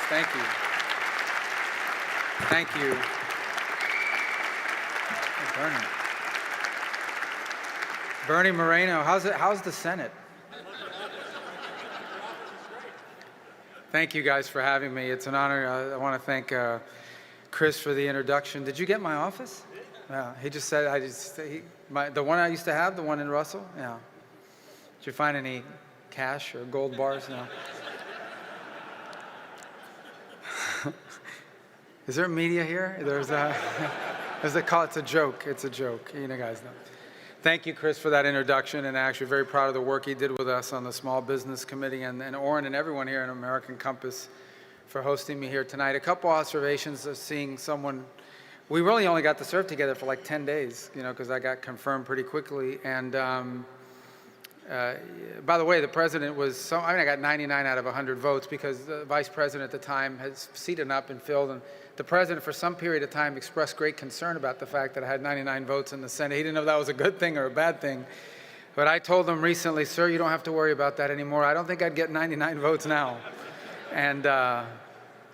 Thank you. Thank you. Oh, Bernie Moreno, how's the Senate? Thank you guys for having me. It's an honor. I want to thank Chris for the introduction. Did you get my office? Yeah, he just said, the one I used to have, the one in Russell? Yeah. Did you find any cash or gold bars? No. Is there media here? There's a call. It's a joke. It's a joke. You know, guys know. Thank you, Chris, for that introduction, and actually very proud of the work he did with us on the Small Business Committee, and Oren and everyone here in American Compass for hosting me here tonight. A couple observations of seeing someone. We really only got to serve together for like 10 days, you know, because I got confirmed pretty quickly. And by the way, the president was, I got 99 out of 100 votes because the vice president at the time has seated up and filled. And the president, for some period of time, expressed great concern about the fact that I had 99 votes in the Senate. He didn't know if that was a good thing or a bad thing. But I told him recently, sir, you don't have to worry about that anymore. I don't think I'd get 99 votes now. And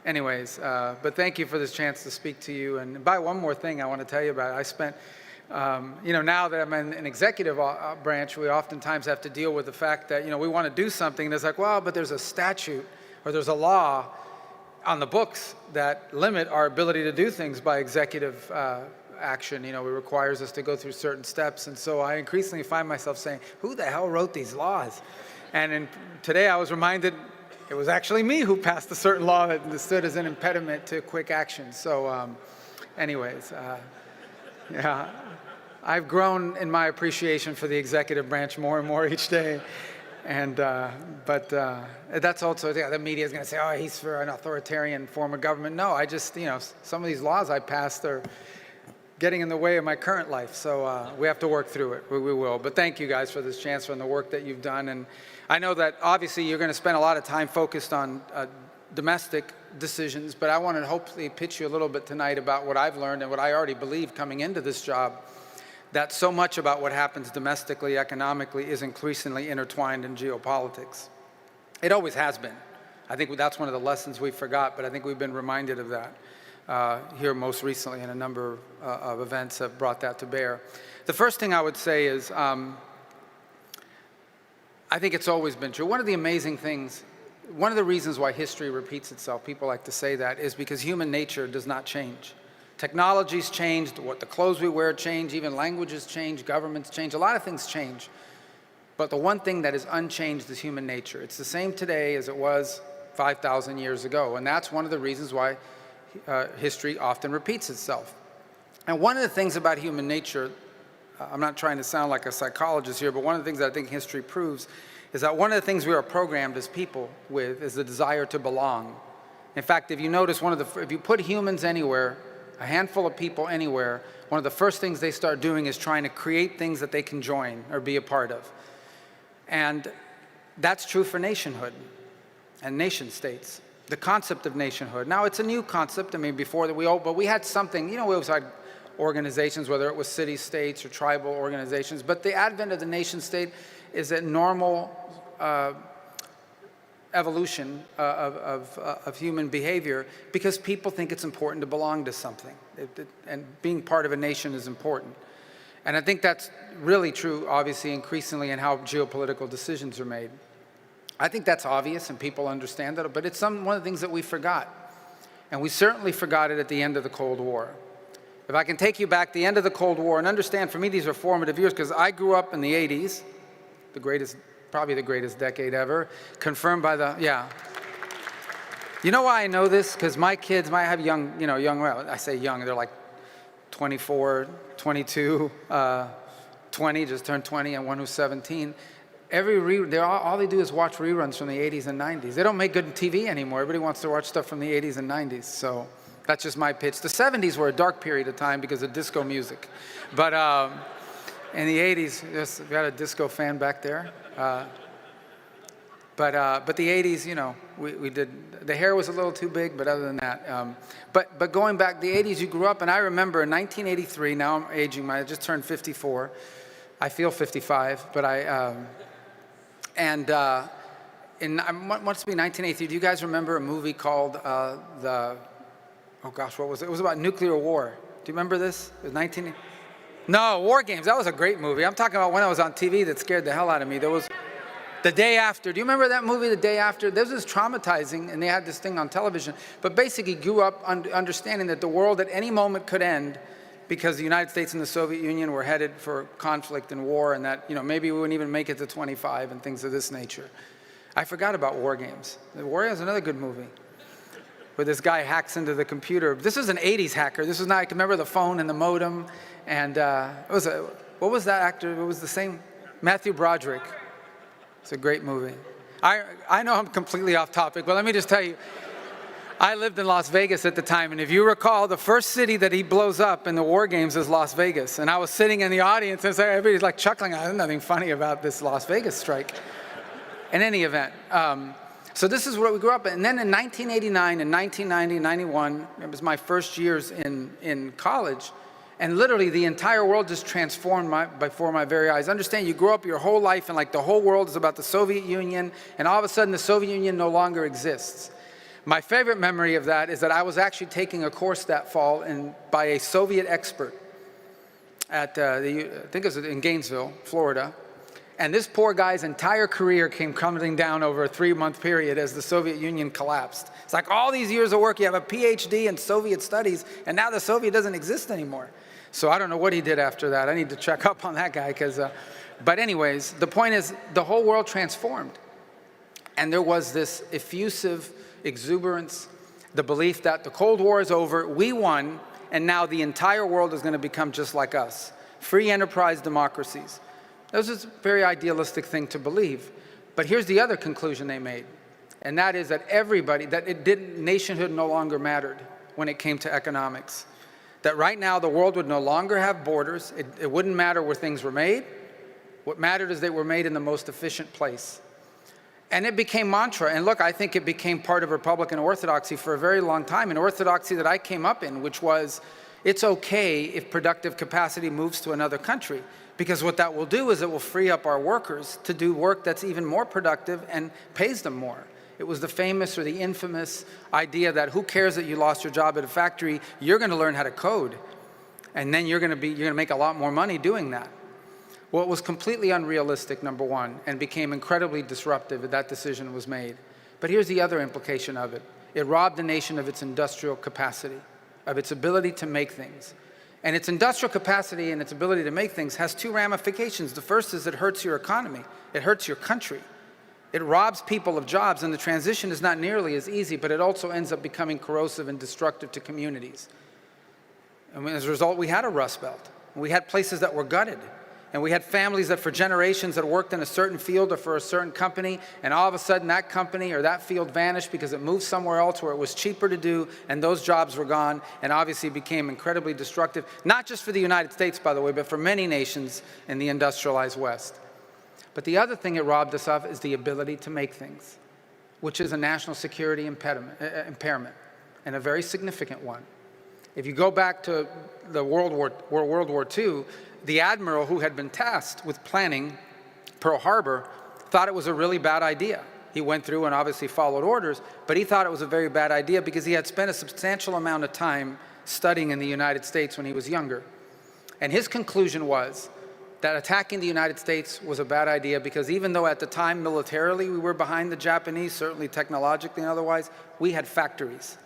anyways, but thank you for this chance to speak to you. And one more thing I want to tell you about. I spent, you know, now that I'm in an executive branch, we oftentimes have to deal with the fact that, you know, we want to do something, and it's like, well, but there's a statute or there's a law on the books that limit our ability to do things by executive action. You know, it requires us to go through certain steps. And so I increasingly find myself saying, who the hell wrote these laws? And today I was reminded it was actually me who passed a certain law that stood as an impediment to quick action. So anyways, yeah, I've grown in my appreciation for the executive branch more and more each day. And, but that's also, the media is going to say, oh, he's for an authoritarian form of government. No, I just, you know, some of these laws I passed are getting in the way of my current life. So we have to work through it. We will. But thank you guys for this chance and the work that you've done. And I know that obviously you're going to spend a lot of time focused on domestic decisions, but I want to hopefully pitch you a little bit tonight about what I've learned and what I already believe coming into this job, that so much about what happens domestically, economically, is increasingly intertwined in geopolitics. It always has been. I think that's one of the lessons we forgot, but I think we've been reminded of that here most recently, and a number of events have brought that to bear. The first thing I would say is I think it's always been true. One of the amazing things, one of the reasons why history repeats itself, people like to say that, is because human nature does not change. Technology's changed, what the clothes we wear change, even languages change, governments change, a lot of things change. But the one thing that is unchanged is human nature. It's the same today as it was 5,000 years ago, and that's one of the reasons why history often repeats itself. And one of the things about human nature, I'm not trying to sound like a psychologist here, but one of the things that I think history proves is that one of the things we are programmed as people with is the desire to belong. In fact, if you notice, if you put humans anywhere, a handful of people anywhere, one of the first things they start doing is trying to create things that they can join or be a part of. And that's true for nationhood and nation states. The concept of nationhood. Now, it's a new concept. I mean, before that but we had something, you know, we always had organizations, whether it was city-states or tribal organizations, but the advent of the nation state is a normal evolution of human behavior because people think it's important to belong to something. And being part of a nation is important. And I think that's really true, obviously, increasingly in how geopolitical decisions are made. I think that's obvious and people understand that, but it's one of the things that we forgot. And we certainly forgot it at the end of the Cold War. If I can take you back to the end of the Cold War, and understand, for me, these are formative years because I grew up in the 80s, probably the greatest decade ever, confirmed by yeah. You know why I know this? Because my kids might have well, I say young, they're like 24, 22, 20, just turned 20, and one who's 17. All they do is watch reruns from the 80s and 90s. They don't make good TV anymore. Everybody wants to watch stuff from the 80s and 90s, so that's just my pitch. The 70s were a dark period of time because of disco music. But in the 80s, we had a disco fan back there. But the 80s, you know, we did, the hair was a little too big, but other than that. But going back, the 80s, you grew up, and I remember in 1983, now I'm aging, I just turned 54. I feel 55, but must be 1983. Do you guys remember a movie called oh gosh, what was it? It was about nuclear war. Do you remember this? It was No, War Games. That was a great movie. I'm talking about when I was on TV that scared the hell out of me. There was The Day After. Do you remember that movie, The Day After? This was traumatizing, and they had this thing on television. But basically grew up understanding that the world at any moment could end because the United States and the Soviet Union were headed for conflict and war, and that, maybe we wouldn't even make it to 25 and things of this nature. I forgot about War Games. War Games is another good movie where this guy hacks into the computer. This was an 80s hacker. This was not, I can remember the phone and the modem, and what was that actor? It was the same, Matthew Broderick. It's a great movie. I know I'm completely off topic, but let me just tell you, I lived in Las Vegas at the time, and if you recall, the first city that he blows up in the War Games is Las Vegas. And I was sitting in the audience, and so everybody's like chuckling. There's nothing funny about this Las Vegas strike. In any event, so this is where we grew up. And then in 1989 and 1990 and 91, it was my first years in college, and literally the entire world just transformed before my very eyes. Understand, you grow up your whole life and like the whole world is about the Soviet Union, and all of a sudden the Soviet Union no longer exists. My favorite memory of that is that I was actually taking a course that fall by a Soviet expert at, I think it was in Gainesville, Florida. And this poor guy's entire career came coming down over a 3-month period as the Soviet Union collapsed. It's like all these years of work, you have a PhD in Soviet studies, and now the Soviet doesn't exist anymore. So I don't know what he did after that. I need to check up on that guy. But anyways, the point is the whole world transformed. And there was this effusive exuberance, the belief that the Cold War is over, we won, and now the entire world is going to become just like us. Free enterprise democracies. That was just a very idealistic thing to believe. But here's the other conclusion they made, and that is that nationhood no longer mattered when it came to economics. That right now the world would no longer have borders. It wouldn't matter where things were made. What mattered is they were made in the most efficient place. And it became mantra. And look, I think it became part of Republican orthodoxy for a very long time, an orthodoxy that I came up in, which was, it's okay if productive capacity moves to another country, because what that will do is it will free up our workers to do work that's even more productive and pays them more. It was the famous or the infamous idea that who cares that you lost your job at a factory, you're going to learn how to code, and then you're going to make a lot more money doing that. Well, it was completely unrealistic, number one, and became incredibly disruptive that decision was made. But here's the other implication of it. It robbed the nation of its industrial capacity, of its ability to make things. And its industrial capacity and its ability to make things has two ramifications. The first is it hurts your economy. It hurts your country. It robs people of jobs, and the transition is not nearly as easy, but it also ends up becoming corrosive and destructive to communities. And as a result, we had a Rust Belt. We had places that were gutted. And we had families that for generations had worked in a certain field or for a certain company, and all of a sudden that company or that field vanished because it moved somewhere else where it was cheaper to do, and those jobs were gone, and obviously became incredibly destructive, not just for the United States, by the way, but for many nations in the industrialized West. But the other thing it robbed us of is the ability to make things, which is a national security impairment, and a very significant one. If you go back to the World War II, the admiral who had been tasked with planning Pearl Harbor thought it was a really bad idea. He went through and obviously followed orders, but he thought it was a very bad idea because he had spent a substantial amount of time studying in the United States when he was younger. And his conclusion was that attacking the United States was a bad idea because even though at the time militarily we were behind the Japanese, certainly technologically and otherwise, we had factories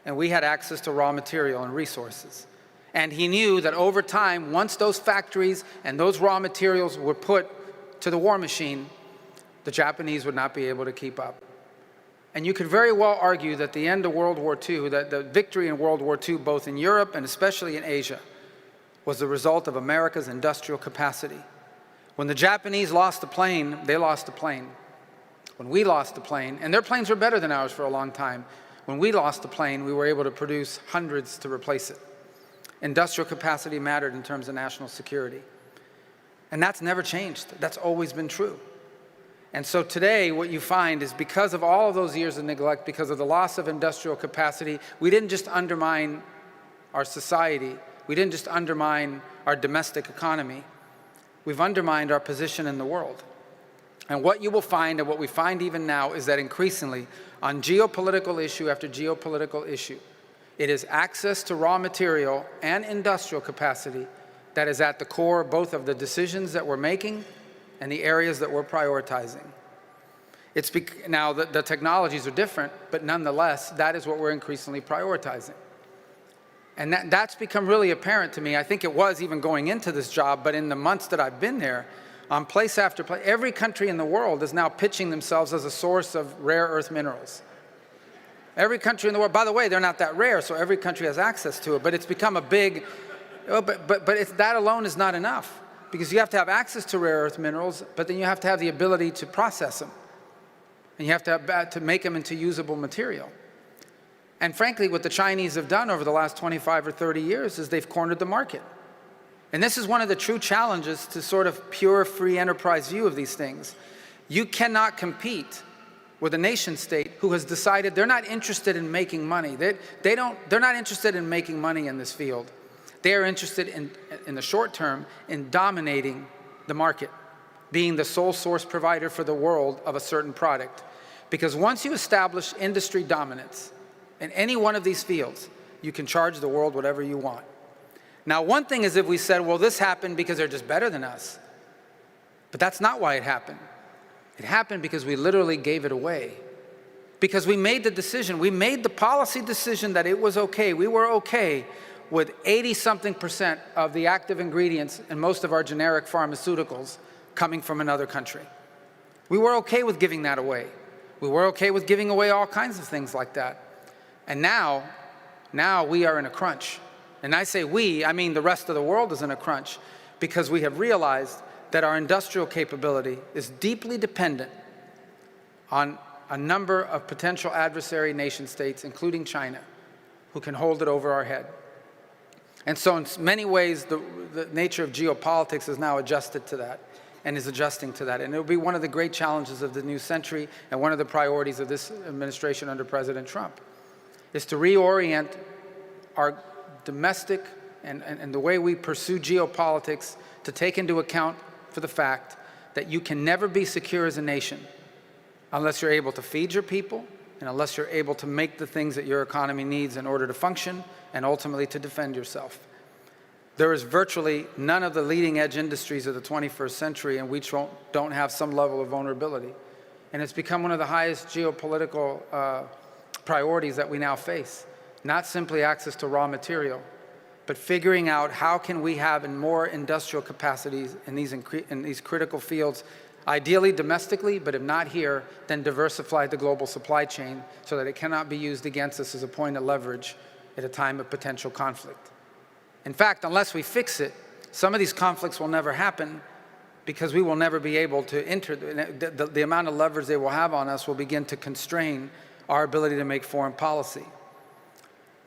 and we had access to raw material and resources. And he knew that over time, once those factories and those raw materials were put to the war machine, the Japanese would not be able to keep up. And you could very well argue that the end of World War II, that the victory in World War II, both in Europe and especially in Asia, was the result of America's industrial capacity. When the Japanese lost the plane, they lost the plane. When we lost the plane, and their planes were better than ours for a long time, when we lost the plane, we were able to produce hundreds to replace it. Industrial capacity mattered in terms of national security. And that's never changed. That's always been true. And so today, what you find is because of all of those years of neglect, because of the loss of industrial capacity, we didn't just undermine our society. We didn't just undermine our domestic economy. We've undermined our position in the world. And what you will find, and what we find even now, is that increasingly, on geopolitical issue after geopolitical issue, it is access to raw material and industrial capacity that is at the core both of the decisions that we're making and the areas that we're prioritizing. Now, the technologies are different, but nonetheless, that is what we're increasingly prioritizing. And that's become really apparent to me. I think it was even going into this job, but in the months that I've been there, on place after place, every country in the world is now pitching themselves as a source of rare earth minerals. Every country in the world, by the way, they're not that rare, so every country has access to it, but it's become a big, that alone is not enough, because you have to have access to rare earth minerals, but then you have to have the ability to process them, and you have to make them into usable material. And frankly, what the Chinese have done over the last 25 or 30 years is they've cornered the market. And this is one of the true challenges to sort of pure free enterprise view of these things. You cannot compete with a nation state who has decided they're not interested in making money. They're not interested in making money in this field. They are interested in the short term in dominating the market, being the sole source provider for the world of a certain product. Because once you establish industry dominance in any one of these fields, you can charge the world whatever you want. Now, one thing is if we said, well, this happened because they're just better than us. But that's not why it happened. It happened because we literally gave it away. Because we made the decision, we made the policy decision that it was okay. We were okay with 80-something% of the active ingredients in most of our generic pharmaceuticals coming from another country. We were okay with giving that away. We were okay with giving away all kinds of things like that. And now we are in a crunch. And I say we, I mean the rest of the world is in a crunch, because we have realized that our industrial capability is deeply dependent on a number of potential adversary nation states, including China, who can hold it over our head. And so in many ways, the nature of geopolitics is now adjusted to that and is adjusting to that. And it will be one of the great challenges of the new century and one of the priorities of this administration under President Trump, is to reorient our domestic and the way we pursue geopolitics to take into account for the fact that you can never be secure as a nation unless you're able to feed your people and unless you're able to make the things that your economy needs in order to function and ultimately to defend yourself. There is virtually none of the leading edge industries of the 21st century in which don't have some level of vulnerability. And it's become one of the highest geopolitical priorities that we now face. Not simply access to raw material, but figuring out how can we have more industrial capacities in these critical fields, ideally domestically, but if not here, then diversify the global supply chain so that it cannot be used against us as a point of leverage at a time of potential conflict. In fact, unless we fix it, some of these conflicts will never happen because we will never be able to enter, the amount of leverage they will have on us will begin to constrain our ability to make foreign policy.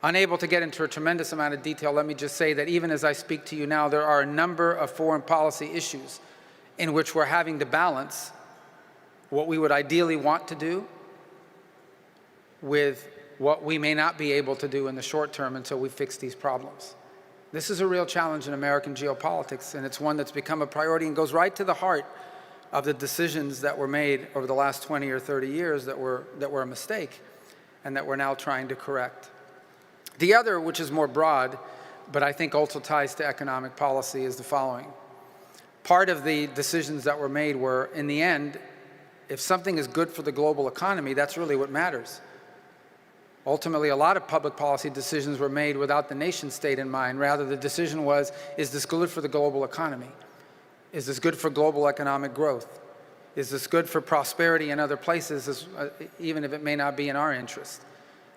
Unable to get into a tremendous amount of detail, let me just say that even as I speak to you now, there are a number of foreign policy issues in which we're having to balance what we would ideally want to do with what we may not be able to do in the short term until we fix these problems. This is a real challenge in American geopolitics, and it's one that's become a priority and goes right to the heart of the decisions that were made over the last 20 or 30 years that were a mistake and that we're now trying to correct. The other, which is more broad, but I think also ties to economic policy, is the following. Part of the decisions that were made were, in the end, if something is good for the global economy, that's really what matters. Ultimately, a lot of public policy decisions were made without the nation state in mind. Rather, the decision was, is this good for the global economy? Is this good for global economic growth? Is this good for prosperity in other places, even if it may not be in our interest?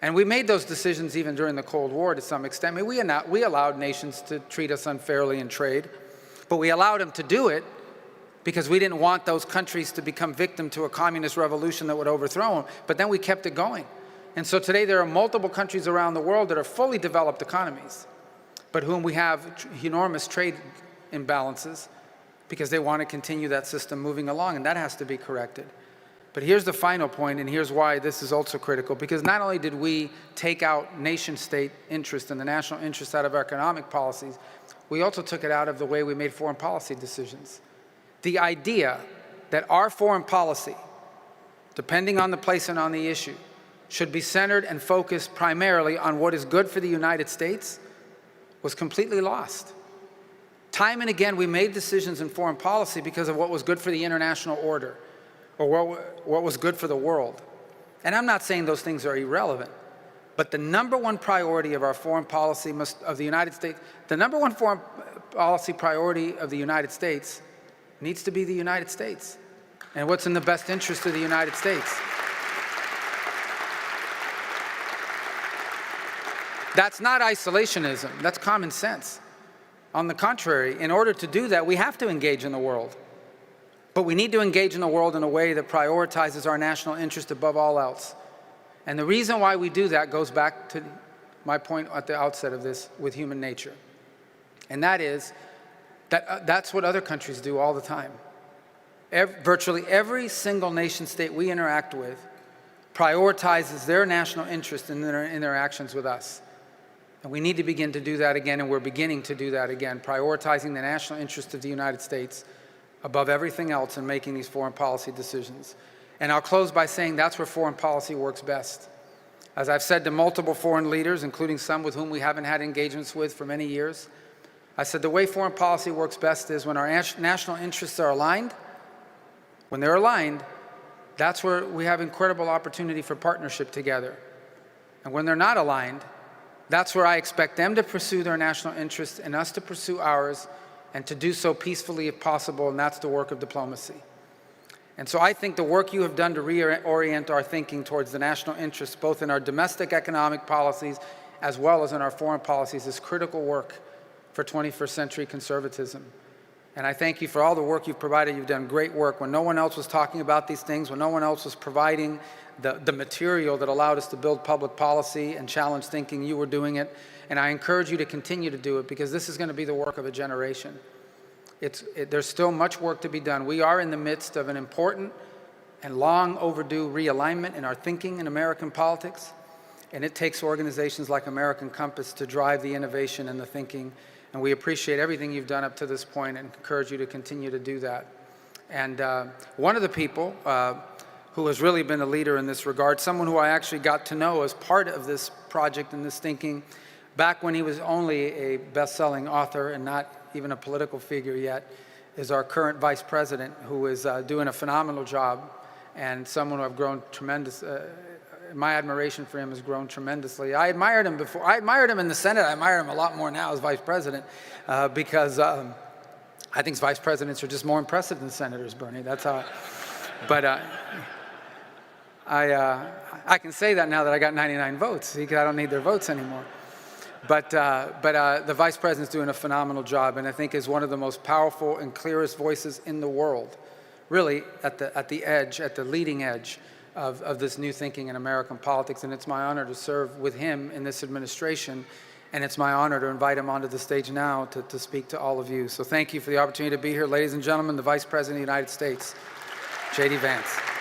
And we made those decisions even during the Cold War to some extent. I mean, we allowed nations to treat us unfairly in trade, but we allowed them to do it because we didn't want those countries to become victim to a communist revolution that would overthrow them, but then we kept it going. And so today there are multiple countries around the world that are fully developed economies, but whom we have enormous trade imbalances because they want to continue that system moving along, and that has to be corrected. But here's the final point, and here's why this is also critical, because not only did we take out nation-state interest and the national interest out of our economic policies, we also took it out of the way we made foreign policy decisions. The idea that our foreign policy, depending on the place and on the issue, should be centered and focused primarily on what is good for the United States was completely lost. Time and again, we made decisions in foreign policy because of what was good for the international order or what was good for the world. And I'm not saying those things are irrelevant, but the number one priority of our foreign policy of the United States, the number one foreign policy priority of the United States needs to be the United States and what's in the best interest of the United States. That's not isolationism, that's common sense. On the contrary, in order to do that, we have to engage in the world. But we need to engage in the world in a way that prioritizes our national interest above all else. And the reason why we do that goes back to my point at the outset of this with human nature. And that is that that's what other countries do all the time. Virtually every single nation state we interact with prioritizes their national interest in their interactions with us. And we need to begin to do that again, and we're beginning to do that again, prioritizing the national interest of the United States above everything else in making these foreign policy decisions. And I'll close by saying that's where foreign policy works best. As I've said to multiple foreign leaders, including some with whom we haven't had engagements with for many years, I said the way foreign policy works best is when our national interests are aligned. When they're aligned, that's where we have incredible opportunity for partnership together. And when they're not aligned, that's where I expect them to pursue their national interests and us to pursue ours, and to do so peacefully if possible, and that's the work of diplomacy. And so I think the work you have done to reorient our thinking towards the national interests, both in our domestic economic policies as well as in our foreign policies, is critical work for 21st century conservatism. And I thank you for all the work you've provided. You've done great work. When no one else was talking about these things, when no one else was providing the material that allowed us to build public policy and challenge thinking, you were doing it. And I encourage you to continue to do it, because this is going to be the work of a generation. There's still much work to be done. We are in the midst of an important and long overdue realignment in our thinking in American politics. And it takes organizations like American Compass to drive the innovation and the thinking. And we appreciate everything you've done up to this point and encourage you to continue to do that. And one of the people who has really been a leader in this regard, someone who I actually got to know as part of this project and this thinking, back when he was only a best-selling author and not even a political figure yet, is our current vice president, who is doing a phenomenal job, and someone who I've grown tremendous, my admiration for him has grown tremendously. I admired him before. I admired him in the Senate. I admire him a lot more now as vice president, because I think vice presidents are just more impressive than senators, Bernie. That's how but I can say that now that I got 99 votes, because I don't need their votes anymore. But the vice president's doing a phenomenal job, and I think is one of the most powerful and clearest voices in the world, really at the edge, at the leading edge of this new thinking in American politics. And it's my honor to serve with him in this administration, and it's my honor to invite him onto the stage now to speak to all of you. So thank you for the opportunity to be here. Ladies and gentlemen, the Vice President of the United States, JD Vance.